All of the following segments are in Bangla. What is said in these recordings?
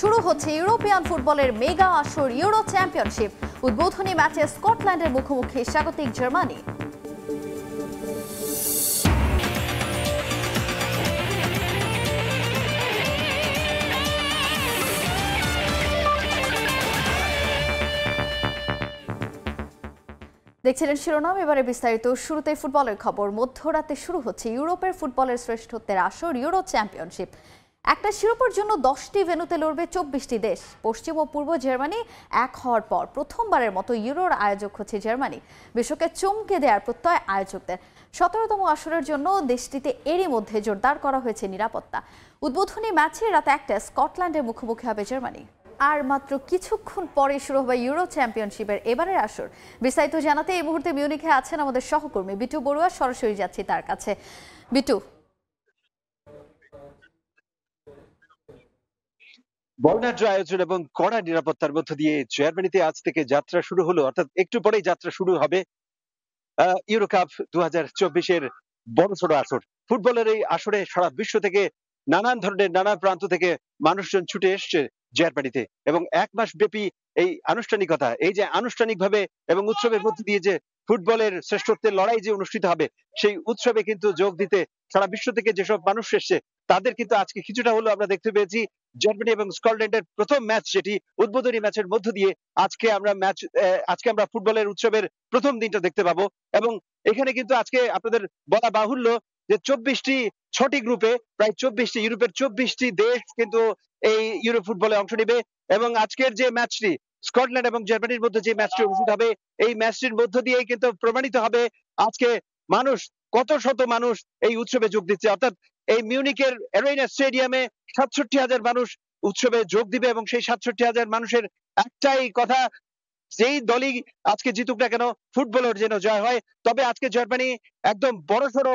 শুরু হচ্ছে ইউরোপিয়ান ফুটবলের মেগা আসর ইউরো চ্যাম্পিয়নশিপ। উদ্বোধনী ম্যাচে স্কটল্যান্ডের মুখোমুখি স্বাগতিক জার্মানি। দেখছিলেন শিরোনাম, এবারে বিস্তারিত। শুরুতেই ফুটবলের খবর। মধ্যরাতে শুরু হচ্ছে ইউরোপের ফুটবলের শ্রেষ্ঠত্বের আসর ইউরো চ্যাম্পিয়নশিপ। একটা শিরোপার জন্য 10টি ভেন্যুতে লড়বে 24টি দেশ। পশ্চিম ও পূর্ব জার্মানি এক হওয়ার পর প্রথমবারের মতো ইউরোর আয়োজক হচ্ছে জার্মানি। বিশ্বকে চমকে দেওয়ার প্রত্যয় আয়োজকদের। 17তম আসরের জন্য দেশটিতে এরই মধ্যে জোরদার করা হয়েছে নিরাপত্তা। উদ্বোধনী ম্যাচে রাত 1টায় স্কটল্যান্ডের মুখোমুখি হবে জার্মানি। আর মাত্র কিছুক্ষণ পরে শুরু হবে ইউরো চ্যাম্পিয়নশিপের এবারের আসর। বিস্তারিত জানাতে এই মুহূর্তে মিউনিখে আছেন আমাদের সহকর্মী বিটু বড়ুয়া। সরাসরি যাচ্ছি তার কাছে। বিটু, বর্ণাঢ্য আয়োজন এবং কড়া নিরাপত্তার মধ্য দিয়ে জার্মানিতে আজ থেকে যাত্রা শুরু হলো, অর্থাৎ একটু পরেই যাত্রা শুরু হবে ইউরো কাপ 2024-এর বড়সড় আসর। ফুটবলের এই আসরে সারা বিশ্ব থেকে নানান ধরনের নানা প্রান্ত থেকে মানুষজন ছুটে এসছে জার্মানিতে, এবং 1 মাস ব্যাপী এই আনুষ্ঠানিকতা, এই যে আনুষ্ঠানিকভাবে এবং উৎসবের মধ্য দিয়ে যে ফুটবলের শ্রেষ্ঠত্বের লড়াই যে অনুষ্ঠিত হবে, সেই উৎসবে কিন্তু যোগ দিতে সারা বিশ্ব থেকে যেসব মানুষ এসছে তাদের কিন্তু আজকে কিছুটা হলেও আমরা দেখতে পেয়েছি। জার্মানি এবং স্কটল্যান্ডের প্রথম ম্যাচ, যেটি উদ্বোধনী ম্যাচের মধ্য দিয়ে আজকে আমরা ফুটবলের উৎসবের প্রথম দিনটা দেখতে পাবো। এবং এখানে কিন্তু আজকে আপনাদের বলা বাহুল্য যে 6টি গ্রুপে প্রায় 24টি ইউরোপের 24টি দেশ কিন্তু এই ইউরো ফুটবলে অংশ নেবে। এবং আজকের যে ম্যাচটি স্কটল্যান্ড এবং জার্মানির মধ্যে যে ম্যাচটি অনুষ্ঠিত হবে, এই ম্যাচটির মধ্য দিয়েই কিন্তু প্রমাণিত হবে আজকে কত শত মানুষ এই উৎসবে যোগ দিচ্ছে। অর্থাৎ এই মিউনিকের অ্যারেনা স্টেডিয়ামে 67,000 মানুষ উৎসবে যোগ দিবে, এবং সেই 67,000 মানুষের একটাই কথা, যেই দলই আজকে জিতুক না কেন ফুটবলের যেন জয় হয়। তবে আজকে জার্মানি একদম বড়সড়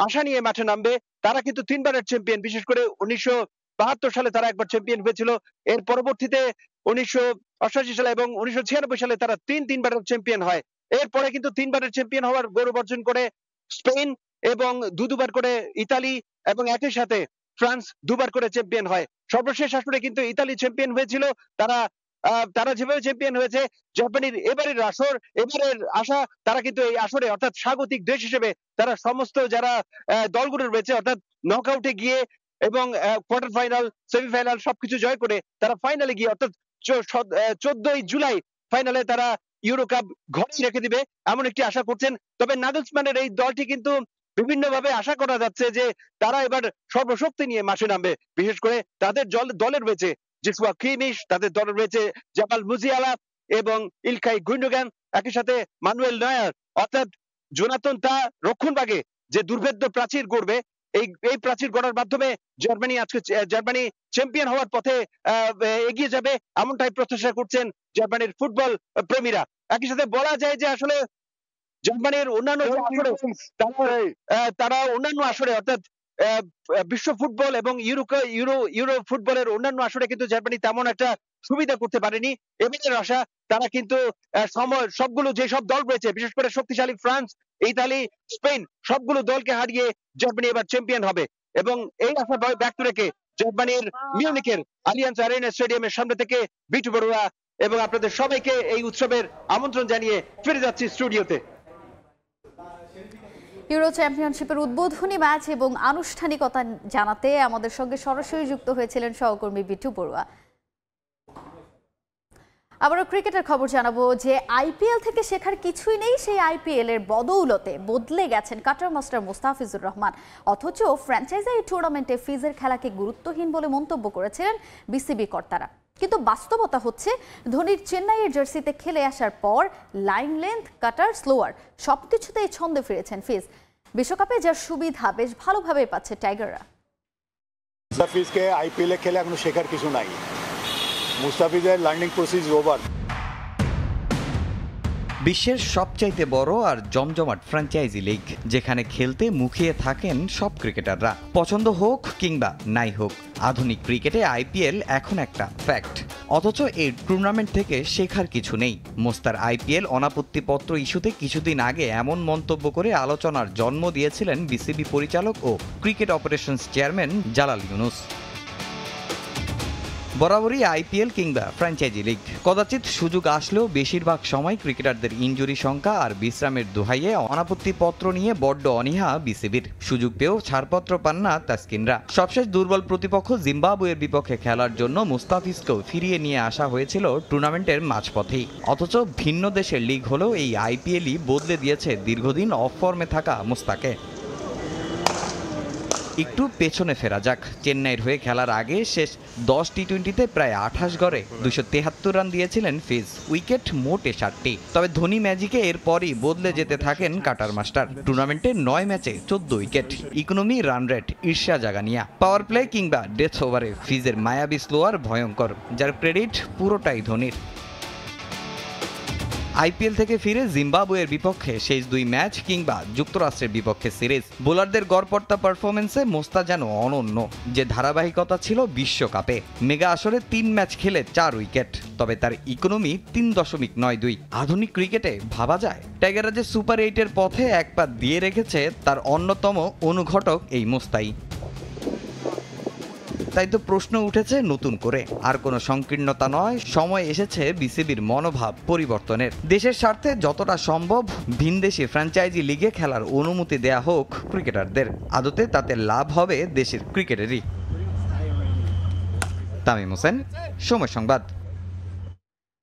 আশা নিয়ে মাঠে নামবে। তারা কিন্তু 3বারের চ্যাম্পিয়ন, বিশেষ করে 1972 সালে তারা একবার চ্যাম্পিয়ন হয়েছিল। এর পরবর্তীতে 1988 সালে এবং 1996 সালে তারা তিনবারের চ্যাম্পিয়ন হয়। এরপরে কিন্তু 3বারের চ্যাম্পিয়ন হওয়ার গৌরব অর্জন করে স্পেন, এবং দুবার করে ইতালি, এবং একই সাথে ফ্রান্স 2বার করে চ্যাম্পিয়ন হয়। সর্বশেষ আসরে কিন্তু ইতালি চ্যাম্পিয়ন হয়েছিল। তারা যেভাবে চ্যাম্পিয়ন হয়েছে, জার্মানির এবারের আশা, তারা কিন্তু এই আসরে অর্থাৎ স্বাগতিক দেশ হিসেবে তারা সমস্ত যারা দলগুলো রয়েছে, অর্থাৎ নকআউটে গিয়ে এবং কোয়ার্টার ফাইনাল, সেমিফাইনাল সবকিছু জয় করে তারা ফাইনালে গিয়ে, অর্থাৎ 14ই জুলাই ফাইনালে তারা ইউরো কাপ ঘরেই রেখে দিবে এমন একটি আশা করছেন। তবে নাগলসম্যানের এই দলটি কিন্তু বিভিন্নভাবে আশা করা যাচ্ছে যে তারা এবার সর্বশক্তি নিয়ে মাঠে নামবে। বিশেষ করে তাদের দলে রয়েছে জিসুয়া কিমিশ, তাদের দলে রয়েছে জামাল মুজিয়ালা এবং ইলকাই গুন্ডোগান, একই সাথে মানুয়েল নয়ার। অর্থাৎ জোনাথন তা রক্ষণভাগে যে দুর্ভেদ্য প্রাচীর গড়বে, এই প্রাচীর গড়ার মাধ্যমে জার্মানি চ্যাম্পিয়ন হওয়ার পথে এগিয়ে যাবে, এমনটাই প্রত্যাশা করছেন জার্মানির ফুটবল প্রেমীরা। একই সাথে বলা যায় যে আসলে জার্মানির অন্যান্য আসরে অর্থাৎ বিশ্ব ফুটবল এবং ইউরো ফুটবলের অন্যান্য আসরে কিন্তু জার্মানি তেমন একটা সুবিধা করতে পারেনি। এবারের আশা, তারা কিন্তু সবগুলো যেসব দল রয়েছে, বিশেষ করে শক্তিশালী ফ্রান্স, ইতালি, স্পেন, সবগুলো দলকে হারিয়ে জার্মানি এবার চ্যাম্পিয়ন হবে। এবং এই আশা ব্যক্ত রেখে জার্মানির মিউনিকের আলিয়ান্স আরেনা স্টেডিয়ামের সামনে থেকে বিটু বড়ুয়া এবং আপনাদের সবাইকে এই উৎসবের আমন্ত্রণ জানিয়ে ফিরে যাচ্ছি স্টুডিওতে। ইউরো চ্যাম্পিয়নশিপের উদ্বোধনী ম্যাচ এবং আনুষ্ঠানিকতা জানাতে আমাদের সঙ্গে সরাসরি যুক্ত হয়েছিলেন সহকর্মী বিটু বড়ুয়া। আবারও ক্রিকেটের খবর জানাবো যে আইপিএল থেকে শেখার কিছুই নেই। সেই আইপিএল এর বদৌলতে বদলে গেছেন কাটার মাস্টার মুস্তাফিজুর রহমান। অথচ ফ্র্যাঞ্চাইজি টুর্নামেন্টে ফিজের খেলাকে গুরুত্বহীন বলে মন্তব্য করেছিলেন বিসিবি কর্তারা। কিন্তু বাস্তবতা হচ্ছে, ধোনির চেন্নাইয়ের জার্সিতে খেলে আসার পর লাইন লেন্থ, কাটার, স্লোয়ার সবকিছুতেই ছন্দে ফিরেছেন ফিজ। বিশ্বকাপে যার সুবিধা বেশ ভালোভাবে পাচ্ছে টাইগাররা। মুস্তাফিজকে আইপিএল এ খেলে এখনো শেখার কিছু নাই। মুস্তাফিজের লার্নিং প্রসেস ওভার। বিশ্বের সবচাইতে বড় আর জমজমাট ফ্র্যাঞ্চাইজি লিগ, যেখানে খেলতে মুখিয়ে থাকেন সব ক্রিকেটাররা, পছন্দ হোক কিংবা নাই হোক। আধুনিক ক্রিকেটে আইপিএল এখন একটা ফ্যাক্ট। অথচ এই টুর্নামেন্ট থেকে শেখার কিছু নেই। মোস্তার আইপিএল অনাপত্তিপত্র ইস্যুতে কিছুদিন আগে এমন মন্তব্য করে আলোচনার জন্ম দিয়েছিলেন বিসিবি পরিচালক ও cricket operations chairman Jalal Yunus. বরাবরই আইপিএল কিংবা ফ্র্যাঞ্চাইজি লিগ কদাচিৎ সুযোগ আসলেও বেশিরভাগ সময় ক্রিকেটারদের ইনজুরি সংখ্যা আর বিশ্রামের দোহাইয়ে অনাপত্তি পত্র নিয়ে বড্ড অনীহা বিসিবির। সুযোগ পেয়েও ছাড়পত্র পান না তাসকিনরা। সবশেষ দুর্বল প্রতিপক্ষ জিম্বাবুয়ের বিপক্ষে খেলার জন্য মুস্তাফিজকেও ফিরিয়ে নিয়ে আসা হয়েছিল টুর্নামেন্টের মাঝপথেই। অথচ ভিন্ন দেশের লিগ হলেও এই আইপিএলই বদলে দিয়েছে দীর্ঘদিন অফ ফর্মে থাকা মুস্তাকে। একটু পেছনে ফেরা যাক। চেন্নাইয়ের হয়ে খেলার আগে শেষ 10 টি-20তে প্রায় 28 গড়ে 273 রান দিয়েছিলেন ফিজ, উইকেট মোটে 7টি। তবে ধোনি ম্যাজিকে এরপরই বদলে যেতে থাকেন কাটার মাস্টার। টুর্নামেন্টে 9 ম্যাচে 14 উইকেট, ইকোনমি, রান রেট ঈর্ষা জাগানিয়া। পাওয়ার প্লে কিংবা ডেথ ওভারে ফিজের মায়াবী স্লোয়ার ভয়ঙ্কর, যার ক্রেডিট পুরোটাই ধোনির। আইপিএল থেকে ফিরে জিম্বাবুয়ের বিপক্ষে শেষ 2 ম্যাচ কিংবা যুক্তরাষ্ট্রের বিপক্ষে সিরিজ বোলারদের গড়পড়তা পারফরমেন্সে মোস্তা যেন অনন্য। যে ধারাবাহিকতা ছিল বিশ্বকাপে, মেগা আসরে 3 ম্যাচ খেলে 4 উইকেট, তবে তার ইকোনমি 3.92। আধুনিক ক্রিকেটে ভাবা যায় টাইগাররা যে সুপার 8-এর পথে এক পা দিয়ে রেখেছে তার অন্যতম অনুঘটক এই মোস্তাই। তাই তো প্রশ্ন উঠেছে নতুন করে, আর কোনো সংকীর্ণতা নয়, সময় এসেছে বিসিবির মনোভাব পরিবর্তনের। দেশের স্বার্থে যতটা সম্ভব ভিনদেশি ফ্র্যাঞ্চাইজি লিগে খেলার অনুমতি দেয়া হোক ক্রিকেটারদের। আদতে তাতে লাভ হবে দেশের ক্রিকেটেরই। তামিম হোসেন, সময় সংবাদ।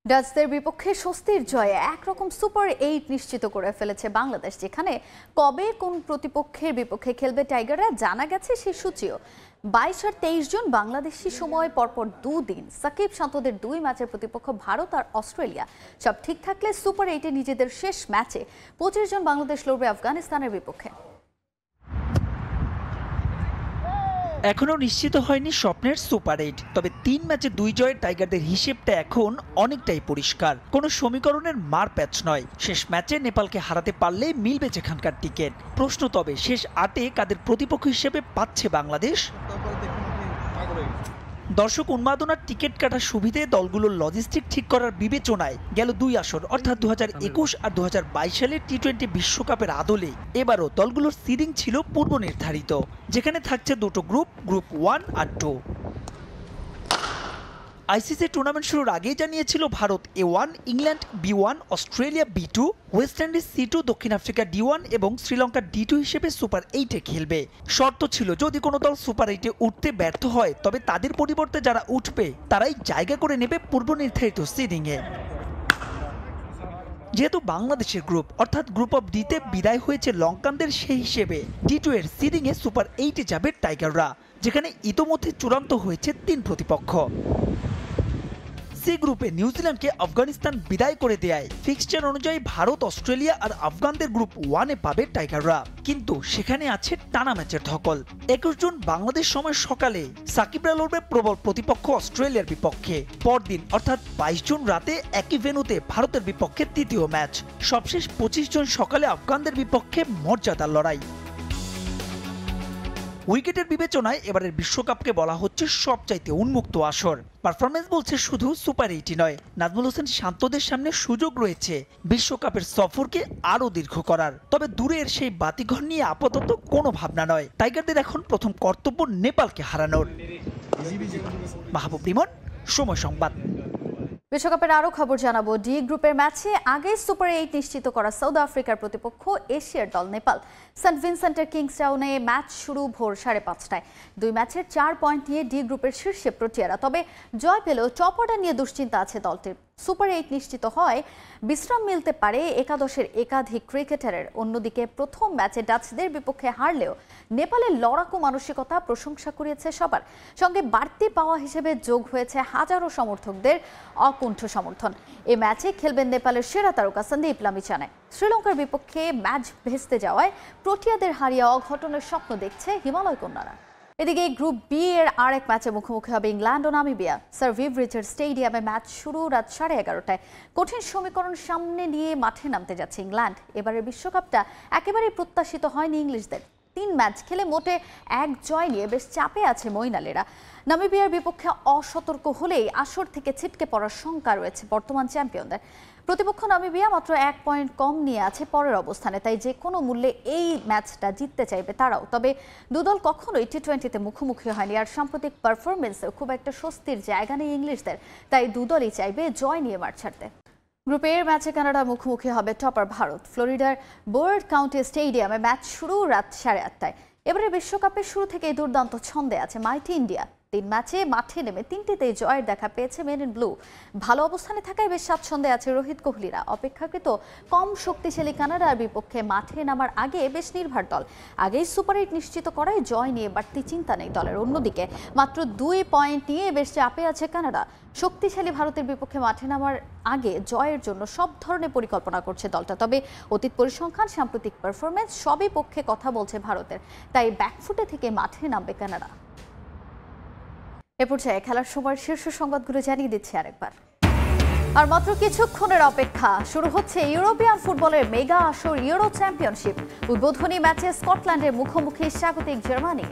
ডাচদের বিপক্ষে স্বস্তির জয়ে একরকম সুপার 8 নিশ্চিত করে ফেলেছে বাংলাদেশ। যেখানে কবে কোন প্রতিপক্ষের বিপক্ষে খেলবে টাইগাররা জানা গেছে সেই সূচিও। 22 আর 23 জুন বাংলাদেশি সময় পরপর 2 দিন সাকিব শান্তদের 2 ম্যাচের প্রতিপক্ষ ভারত আর অস্ট্রেলিয়া। সব ঠিক থাকলে সুপার 8-এ নিজেদের শেষ ম্যাচে 25 জন বাংলাদেশ লড়বে আফগানিস্তানের বিপক্ষে। এখনো নিশ্চিত হয়নি স্বপ্নের সুপার 8, তবে 3 ম্যাচে 2 জয়ের টাইগারদের হিসেবটা এখন অনেকটাই পরিষ্কার। কোনো সমীকরণের মার প্যাচ নয়। শেষ ম্যাচে নেপালকে হারাতে পারলে মিলবে যেখানকার টিকিট। প্রশ্ন তবে শেষ 8-এ কাদের প্রতিপক্ষ হিসেবে পাচ্ছে বাংলাদেশ? দর্শক উন্মাদনার টিকিট কাটার সুবিধে দলগুলোর লজিস্টিক ঠিক করার বিবেচনায় গেল 2 আসর অর্থাৎ 2021 আর 2022 সালের টি-20 বিশ্বকাপের আদলে এবারও দলগুলোর সিডিং ছিল পূর্ব নির্ধারিত, যেখানে থাকছে 2টো গ্রুপ, গ্রুপ 1 আর 2। আইসিসি টুর্নামেন্ট শুরুর আগেই জানিয়েছিল Bharat A1, England B1, Australia B2, West Indies C2, দক্ষিণ আফ্রিকা D1 এবং শ্রীলঙ্কা D2 হিসেবে সুপার 8-এ খেলবে। শর্ত ছিল যদি কোনো দল সুপার 8-এ উঠতে ব্যর্থ হয় তবে তাদের পরিবর্তে যারা উঠবে তারাই জায়গা করে নেবে পূর্ব নির্ধারিত সিডিংয়ে। যেহেতু বাংলাদেশের গ্রুপ অর্থাৎ গ্রুপ অফ ডিতে বিদায় হয়েছে লঙ্কানদের, সেই হিসেবে D2 এর সিডিংয়ে সুপার 8-এ যাবে টাইগাররা, যেখানে ইতোমধ্যে চূড়ান্ত হয়েছে 3 প্রতিপক্ষ। সি গ্রুপে নিউজিল্যান্ডকে আফগানিস্তান বিদায় করে দেয় ফিক্সচার অনুযায়ী ভারত, অস্ট্রেলিয়া আর আফগানদের গ্রুপ 1-এ পাবে টাইগাররা, কিন্তু সেখানে আছে টানা ম্যাচের ধকল। 21 জুন বাংলাদেশ সময় সকালে সাকিবরা লড়বে প্রবল প্রতিপক্ষ অস্ট্রেলিয়ার বিপক্ষে। পরদিন অর্থাৎ 22 জুন রাতে একই ভেন্যুতে ভারতের বিপক্ষে 3য় ম্যাচ। সবশেষ 25 জুন সকালে আফগানদের বিপক্ষে মর্যাদার লড়াই। উইকেটের বিবেচনায় এবারের বিশ্বকাপকে বলা হচ্ছে সবচাইতে উন্মুক্ত আসর। পারফরমেন্স বলছে শুধু সুপার 8-ই নয়, নাজমুল হোসেন শান্তদের সামনে সুযোগ রয়েছে বিশ্বকাপের সফরকে আরও দীর্ঘ করার। তবে দূরের সেই বাতিঘর নিয়ে আপাতত কোনো ভাবনা নয়। টাইগারদের এখন প্রথম কর্তব্য নেপালকে হারানোর। মাহবুব রিমন, সময় সংবাদ। বিশ্বকাপের আরও খবর জানাবো। ডি গ্রুপের ম্যাচে আগে সুপার 8 নিশ্চিত করা সাউথ আফ্রিকার প্রতিপক্ষ এশিয়ার দল নেপাল। সেন্ট ভিনসেন্টের কিংসটাউনে ম্যাচ শুরু ভোর 5:30টায়। 2 ম্যাচের 4 পয়েন্ট নিয়ে ডি গ্রুপের শীর্ষে প্রোটিয়ারা, তবে জয় পেলেও টপ অর্ডার নিয়ে দুশ্চিন্তা আছে দলটির। সুপার 8 নিশ্চিত হয় বিশ্রাম মিলতে পারে একাদশের একাধিক ক্রিকেটারের। অন্যদিকে প্রথম ম্যাচে ডাচদের বিপক্ষে হারলেও নেপালের লড়াকু মানসিকতা প্রশংসা কুড়িয়েছে সবার। সঙ্গে বাড়তি পাওয়া হিসেবে যোগ হয়েছে হাজারো সমর্থকদের অকুণ্ঠ সমর্থন। এই ম্যাচে খেলবেন নেপালের সেরা তারকা সন্দীপ লামিছানে। শ্রীলঙ্কার বিপক্ষে ম্যাচ ভেস্তে যাওয়ায় প্রোটিয়াদের হারিয়ে অঘটনের স্বপ্ন দেখছে হিমালয় কন্যারা। এদিকে গ্রুপ বি এর আরেক ম্যাচে মুখোমুখি হবে ইংল্যান্ড ও নামিবিয়া। স্যার ভিভ রিচার্ড স্টেডিয়ামে ম্যাচ শুরু রাত 11:30টায়। কঠিন সমীকরণ সামনে নিয়ে মাঠে নামতে যাচ্ছে ইংল্যান্ড। এবারের বিশ্বকাপটা একেবারেই প্রত্যাশিত হয়নি ইংলিশদের। 3 ম্যাচ খেলে মোটে 1 জয় নিয়ে বেশ চাপে আছে মইনালেরা। নামিবিয়ার বিপক্ষে অসতর্ক হলেই আসর থেকে ছিটকে পড়ার শঙ্কা রয়েছে বর্তমান চ্যাম্পিয়নদের। প্রতিপক্ষ নামিবিয়া মাত্র 1 পয়েন্ট কম নিয়ে আছে পরের অবস্থানে, তাই যে কোনো মূল্যে এই ম্যাচটা জিততে চাইবে তারাও। তবে দুদল কখনোই টি-20তে মুখোমুখি হয়নি, আর সাম্প্রতিক পারফরমেন্সে খুব একটা স্বস্তির জায়গা নেই ইংলিশদের, তাই দুদলই চাইবে জয় নিয়ে মাঠ ছাড়তে। গ্রুপ এর ম্যাচে কানাডা মুখোমুখি হবে টপার ভারত। ফ্লোরিডার বোর্ড কাউন্টি স্টেডিয়ামে ম্যাচ শুরু রাত 8:30টায়। এবারে বিশ্বকাপের শুরু থেকেই দুর্দান্ত ছন্দে আছে মাইটি ইন্ডিয়া। 3 ম্যাচে মাঠে নেমে 3টিতেই জয়ের দেখা পেয়েছে মেন ইন ব্লু। ভালো অবস্থানে থাকায় বেশ স্বাচ্ছন্দ্যে আছে রোহিত কোহলিরা। অপেক্ষাকৃত কম শক্তিশালী কানাডার বিপক্ষে মাঠে নামার আগে বেশ নির্ভর দল। আগেই সুপার 8 নিশ্চিত করায় জয় নিয়ে বাড়তি চিন্তা নেই দলের। অন্যদিকে মাত্র 2 পয়েন্ট নিয়ে বেশ চাপে আছে কানাডা। শক্তিশালী ভারতের বিপক্ষে মাঠে নামার আগে জয়ের জন্য সব ধরনের পরিকল্পনা করছে দলটা। তবে অতীত পরিসংখ্যান, সাম্প্রতিক পারফরমেন্স সবই পক্ষে কথা বলছে ভারতের, তাই ব্যাকফুটে থেকে মাঠে নামবে কানাডা। এ পর্যায়ে খেলার সময় শীর্ষ সংবাদগুলো জানিয়ে দিচ্ছি আরেকবার। আর মাত্র কিছুক্ষণের অপেক্ষা, শুরু হচ্ছে ইউরোপিয়ান ফুটবলের মেগা আসর ইউরো চ্যাম্পিয়নশিপ। উদ্বোধনী ম্যাচে স্কটল্যান্ডের মুখোমুখি স্বাগতিক জার্মানি।